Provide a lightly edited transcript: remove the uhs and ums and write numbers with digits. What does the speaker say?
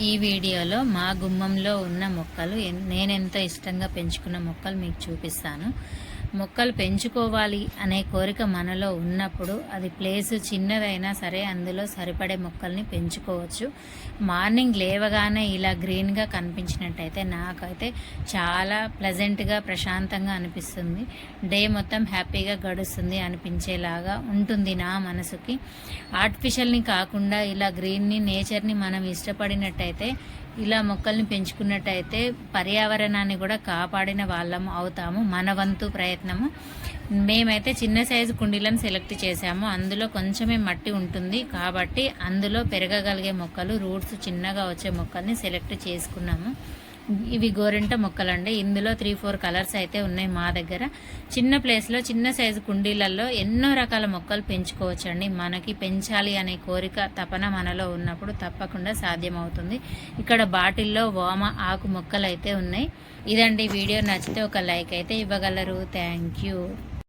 ఈ వీడియోలో మా గుమ్మంలో ఉన్న మొక్కలు నేనెంతో ఇష్టంగా పెంచుకున్న మొక్కలు మీకు చూపిస్తాను. మొక్కలు పెంచుకోవాలి అనే కోరిక మనలో ఉన్నప్పుడు అది ప్లేస్ చిన్నదైనా సరే అందులో సరిపడే మొక్కల్ని పెంచుకోవచ్చు. మార్నింగ్ లేవగానే ఇలా గ్రీన్గా కనిపించినట్టయితే నాకైతే చాలా ప్లెజెంట్గా ప్రశాంతంగా అనిపిస్తుంది. డే మొత్తం హ్యాపీగా గడుస్తుంది అనిపించేలాగా ఉంటుంది నా మనసుకి. ఆర్టిఫిషియల్ని కాకుండా ఇలా గ్రీన్ని, నేచర్ని మనం ఇష్టపడినట్టయితే, ఇలా మొక్కల్ని పెంచుకున్నట్టయితే పర్యావరణాన్ని కూడా కాపాడిన వాళ్ళము అవుతాము. మన వంతు ప్రయత్నము. మేమైతే చిన్న సైజు కుండీలను సెలెక్ట్ చేసాము. అందులో కొంచెమే మట్టి ఉంటుంది కాబట్టి అందులో పెరగగలిగే మొక్కలు, రూట్స్ చిన్నగా వచ్చే మొక్కల్ని సెలెక్ట్ చేసుకున్నాము. ఇవి గోరింట మొక్కలండి. ఇందులో 3-4 కలర్స్ అయితే ఉన్నాయి మా దగ్గర. చిన్న ప్లేస్లో చిన్న సైజు కుండీలలో ఎన్నో రకాల మొక్కలు పెంచుకోవచ్చండి. మనకి పెంచాలి అనే కోరిక, తపన మనలో ఉన్నప్పుడు తప్పకుండా సాధ్యమవుతుంది. ఇక్కడ బాటిల్లో వామ ఆకు మొక్కలు అయితే ఉన్నాయి. ఇదండి వీడియో. నచ్చితే ఒక లైక్ అయితే ఇవ్వగలరు. Thank you.